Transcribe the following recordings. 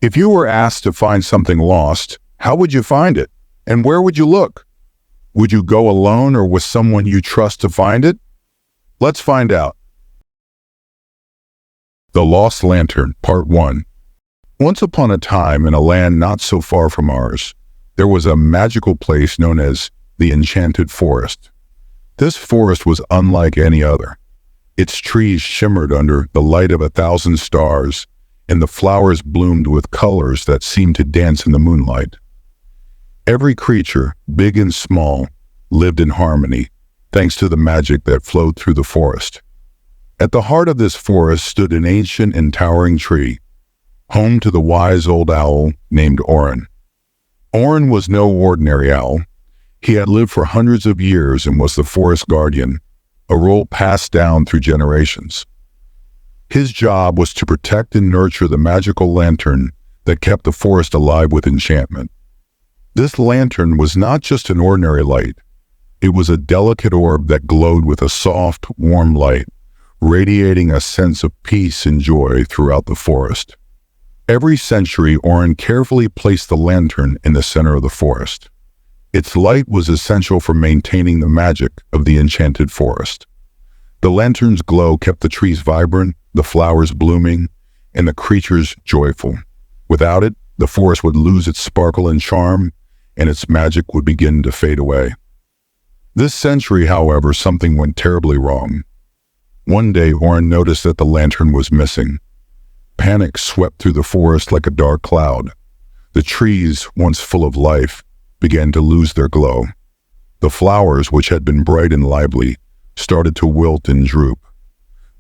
If you were asked to find something lost, how would you find it? And where would you look? Would you go alone or with someone you trust to find it? Let's find out. The Lost Lantern, Part 1. Once upon a time, in a land not so far from ours, there was a magical place known as the Enchanted Forest. This forest was unlike any other. Its trees shimmered under the light of 1,000 stars, and the flowers bloomed with colors that seemed to dance in the moonlight. Every creature, big and small, lived in harmony, thanks to the magic that flowed through the forest. At the heart of this forest stood an ancient and towering tree, home to the wise old owl named Orin. Orin was no ordinary owl. He had lived for hundreds of years and was the forest guardian, a role passed down through generations. His job was to protect and nurture the magical lantern that kept the forest alive with enchantment. This lantern was not just an ordinary light. It was a delicate orb that glowed with a soft, warm light, radiating a sense of peace and joy throughout the forest. Every century, Orin carefully placed the lantern in the center of the forest. Its light was essential for maintaining the magic of the enchanted forest. The lantern's glow kept the trees vibrant, the flowers blooming, and the creatures joyful. Without it, the forest would lose its sparkle and charm, and its magic would begin to fade away. This century, however, something went terribly wrong. One day, Orin noticed that the lantern was missing. Panic swept through the forest like a dark cloud. The trees, once full of life, began to lose their glow. The flowers, which had been bright and lively, started to wilt and droop.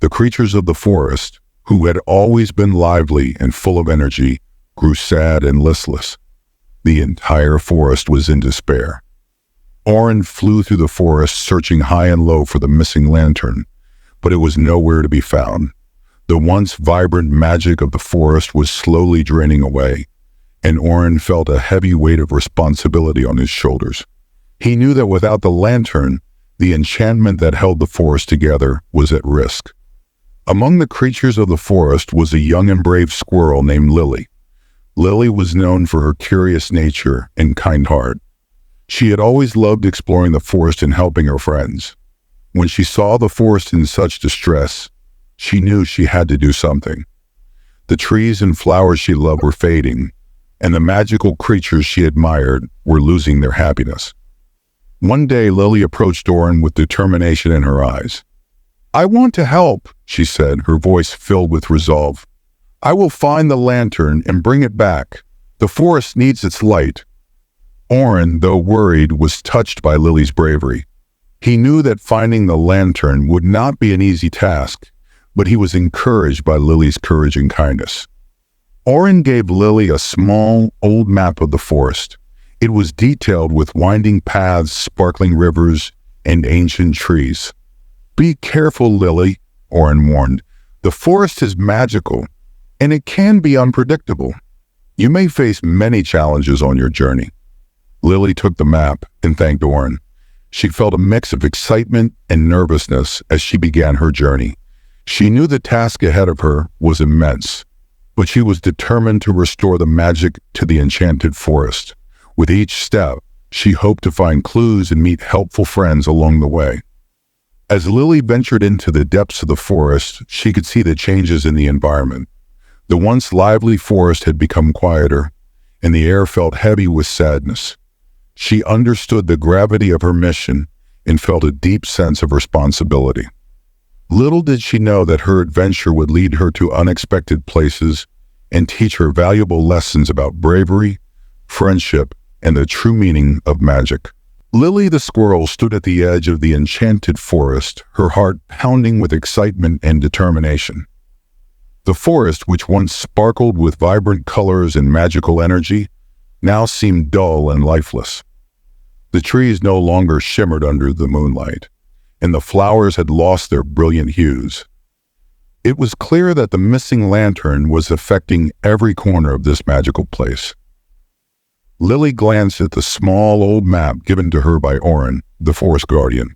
The creatures of the forest, who had always been lively and full of energy, grew sad and listless. The entire forest was in despair. Orin flew through the forest, searching high and low for the missing lantern, but it was nowhere to be found. The once vibrant magic of the forest was slowly draining away, and Orin felt a heavy weight of responsibility on his shoulders. He knew that without the lantern, the enchantment that held the forest together was at risk. Among the creatures of the forest was a young and brave squirrel named Lily. Lily was known for her curious nature and kind heart. She had always loved exploring the forest and helping her friends. When she saw the forest in such distress, she knew she had to do something. The trees and flowers she loved were fading, and the magical creatures she admired were losing their happiness. One day, Lily approached Orin with determination in her eyes. "I want to help," she said, her voice filled with resolve. "I will find the lantern and bring it back. The forest needs its light." Orin, though worried, was touched by Lily's bravery. He knew that finding the lantern would not be an easy task, but he was encouraged by Lily's courage and kindness. Orin gave Lily a small, old map of the forest. It was detailed with winding paths, sparkling rivers, and ancient trees. "Be careful, Lily," Orin warned. "The forest is magical, and it can be unpredictable. You may face many challenges on your journey." Lily took the map and thanked Orin. She felt a mix of excitement and nervousness as she began her journey. She knew the task ahead of her was immense, but she was determined to restore the magic to the enchanted forest. With each step, she hoped to find clues and meet helpful friends along the way. As Lily ventured into the depths of the forest, she could see the changes in the environment. The once lively forest had become quieter, and the air felt heavy with sadness. She understood the gravity of her mission and felt a deep sense of responsibility. Little did she know that her adventure would lead her to unexpected places and teach her valuable lessons about bravery, friendship, and the true meaning of magic. Lily the squirrel stood at the edge of the enchanted forest, her heart pounding with excitement and determination. The forest, which once sparkled with vibrant colors and magical energy, now seemed dull and lifeless. The trees no longer shimmered under the moonlight, and the flowers had lost their brilliant hues. It was clear that the missing lantern was affecting every corner of this magical place. Lily glanced at the small old map given to her by Orin, the forest guardian.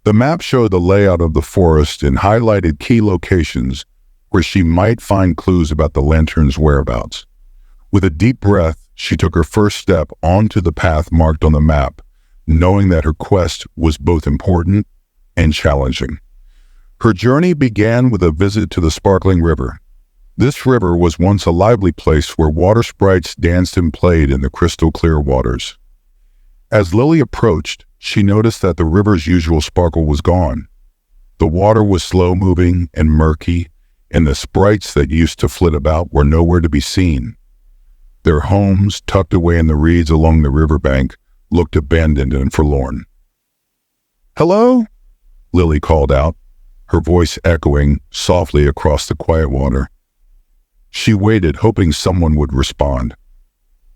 The map showed the layout of the forest and highlighted key locations where she might find clues about the lantern's whereabouts. With a deep breath, she took her first step onto the path marked on the map, knowing that her quest was both important and challenging. Her journey began with a visit to the sparkling river. This river was once a lively place where water sprites danced and played in the crystal clear waters. As Lily approached, she noticed that the river's usual sparkle was gone. The water was slow-moving and murky, and the sprites that used to flit about were nowhere to be seen. Their homes, tucked away in the reeds along the riverbank, looked abandoned and forlorn. "Hello?" Lily called out, her voice echoing softly across the quiet water. She waited, hoping someone would respond.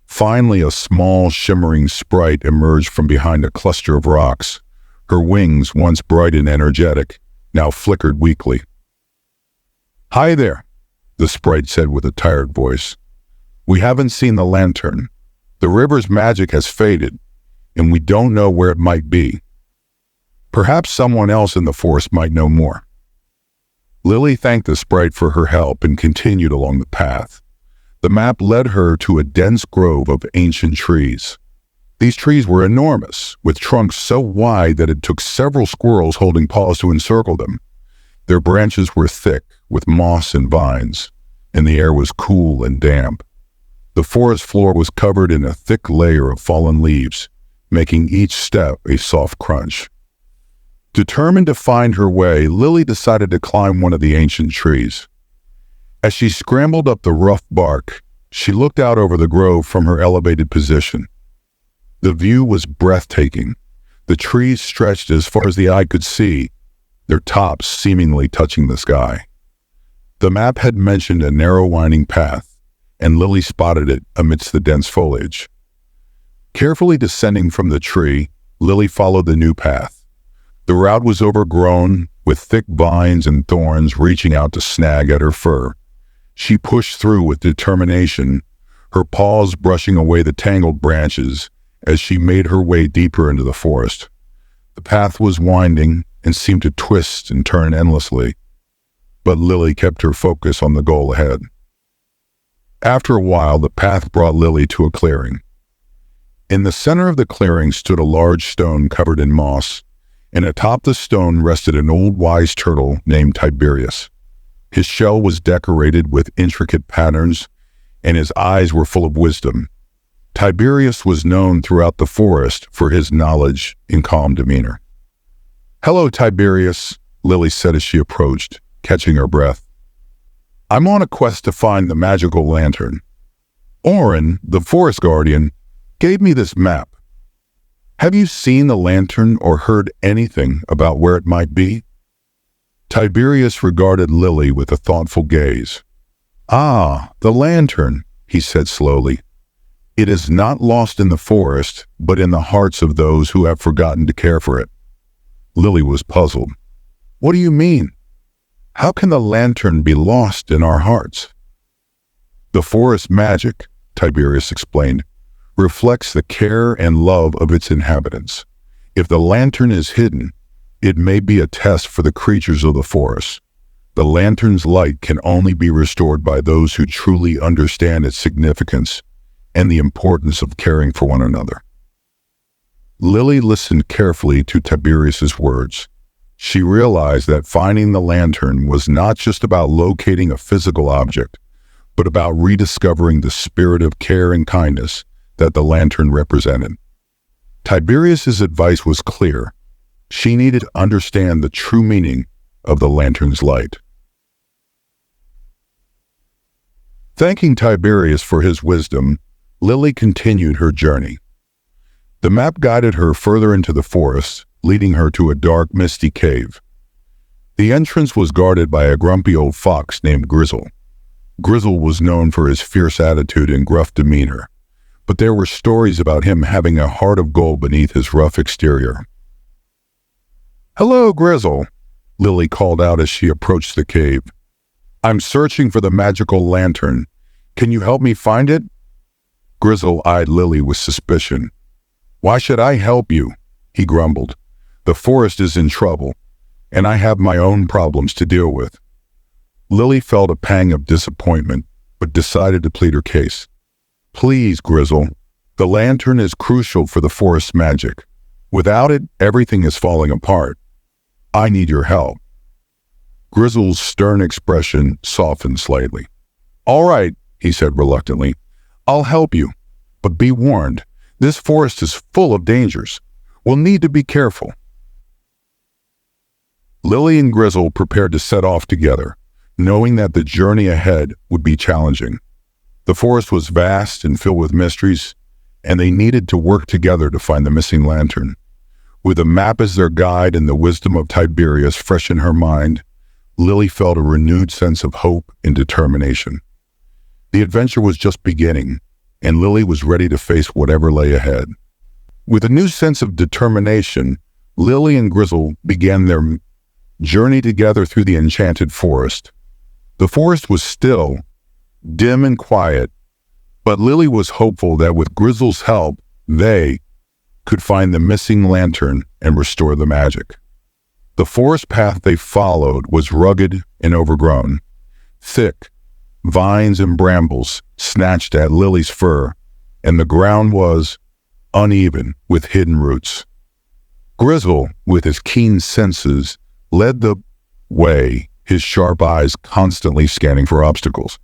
Finally, a small, shimmering sprite emerged from behind a cluster of rocks. Her wings, once bright and energetic, now flickered weakly. "Hi there," the sprite said with a tired voice. "We haven't seen the lantern. The river's magic has faded, and we don't know where it might be. Perhaps someone else in the forest might know more." Lily thanked the sprite for her help and continued along the path. The map led her to a dense grove of ancient trees. These trees were enormous, with trunks so wide that it took several squirrels holding paws to encircle them. Their branches were thick, with moss and vines, and the air was cool and damp. The forest floor was covered in a thick layer of fallen leaves, making each step a soft crunch. Determined to find her way, Lily decided to climb one of the ancient trees. As she scrambled up the rough bark, she looked out over the grove from her elevated position. The view was breathtaking. The trees stretched as far as the eye could see, their tops seemingly touching the sky. The map had mentioned a narrow winding path, and Lily spotted it amidst the dense foliage. Carefully descending from the tree, Lily followed the new path. The route was overgrown, with thick vines and thorns reaching out to snag at her fur. She pushed through with determination, her paws brushing away the tangled branches as she made her way deeper into the forest. The path was winding and seemed to twist and turn endlessly, but Lily kept her focus on the goal ahead. After a while, the path brought Lily to a clearing. In the center of the clearing stood a large stone covered in moss, and atop the stone rested an old wise turtle named Tiberius. His shell was decorated with intricate patterns, and his eyes were full of wisdom. Tiberius was known throughout the forest for his knowledge and calm demeanor. "Hello, Tiberius," Lily said as she approached, catching her breath. "I'm on a quest to find the magical lantern. Orin, the forest guardian, gave me this map. Have you seen the lantern or heard anything about where it might be?" Tiberius regarded Lily with a thoughtful gaze. "Ah, the lantern," he said slowly. "It is not lost in the forest, but in the hearts of those who have forgotten to care for it." Lily was puzzled. "What do you mean? How can the lantern be lost in our hearts?" "The forest magic," Tiberius explained, "reflects the care and love of its inhabitants. If the lantern is hidden, it may be a test for the creatures of the forest. The lantern's light can only be restored by those who truly understand its significance and the importance of caring for one another." Lily listened carefully to Tiberius's words. She realized that finding the lantern was not just about locating a physical object, but about rediscovering the spirit of care and kindness that the lantern represented. Tiberius's advice was clear. She needed to understand the true meaning of the lantern's light. Thanking Tiberius for his wisdom, Lily continued her journey. The map guided her further into the forest, leading her to a dark, misty cave. The entrance was guarded by a grumpy old fox named Grizzle. Grizzle was known for his fierce attitude and gruff demeanor, but there were stories about him having a heart of gold beneath his rough exterior. "Hello, Grizzle," Lily called out as she approached the cave. "I'm searching for the magical lantern. Can you help me find it?" Grizzle eyed Lily with suspicion. "Why should I help you?" he grumbled. "The forest is in trouble, and I have my own problems to deal with." Lily felt a pang of disappointment, but decided to plead her case. Please, Grizzle. The lantern is crucial for the forest's magic. Without it, everything is falling apart. I need your help." Grizzle's stern expression softened slightly. "All right," he said reluctantly. "I'll help you. But be warned, this forest is full of dangers. We'll need to be careful." Lily and Grizzle prepared to set off together, knowing that the journey ahead would be challenging. The forest was vast and filled with mysteries, and they needed to work together to find the missing lantern. With a map as their guide and the wisdom of Tiberius fresh in her mind, Lily felt a renewed sense of hope and determination. The adventure was just beginning, and Lily was ready to face whatever lay ahead. With a new sense of determination, Lily and Grizzle began their journey together through the enchanted forest. The forest was still, dim and quiet, but Lily was hopeful that with Grizzle's help, they could find the missing lantern and restore the magic. The forest path they followed was rugged and overgrown. Thick vines and brambles snatched at Lily's fur, and the ground was uneven with hidden roots. Grizzle, with his keen senses, led the way, his sharp eyes constantly scanning for obstacles.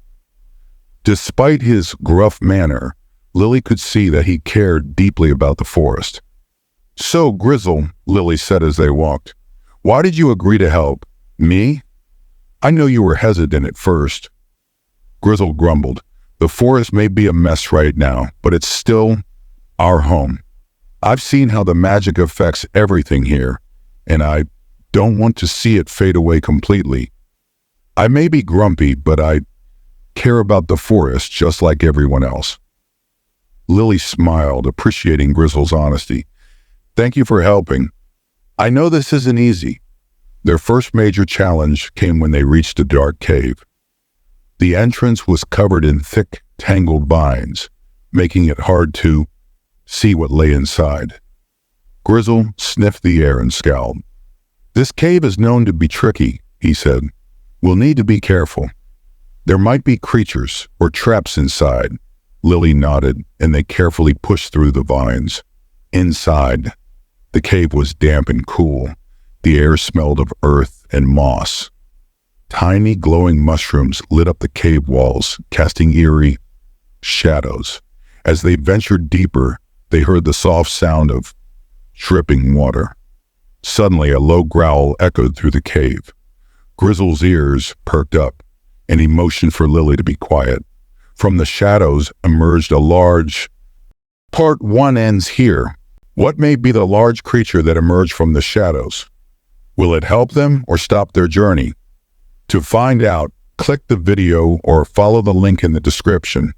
Despite his gruff manner, Lily could see that he cared deeply about the forest. "So, Grizzle," Lily said as they walked, "why did you agree to help? Me? I know you were hesitant at first." Grizzle grumbled, "The forest may be a mess right now, but it's still our home. I've seen how the magic affects everything here, and I don't want to see it fade away completely. I may be grumpy, but I care about the forest just like everyone else." Lily smiled, appreciating Grizzle's honesty. "Thank you for helping. I know this isn't easy." Their first major challenge came when they reached a dark cave. The entrance was covered in thick, tangled vines, making it hard to see what lay inside. Grizzle sniffed the air and scowled. "This cave is known to be tricky," he said. "We'll need to be careful. There might be creatures or traps inside." Lily nodded, and they carefully pushed through the vines. Inside, the cave was damp and cool. The air smelled of earth and moss. Tiny glowing mushrooms lit up the cave walls, casting eerie shadows. As they ventured deeper, they heard the soft sound of dripping water. Suddenly, a low growl echoed through the cave. Grizzle's ears perked up, and he motioned for Lily to be quiet. From the shadows emerged a large... Part 1 ends here. What may be the large creature that emerged from the shadows? Will it help them or stop their journey? To find out, click the video or follow the link in the description.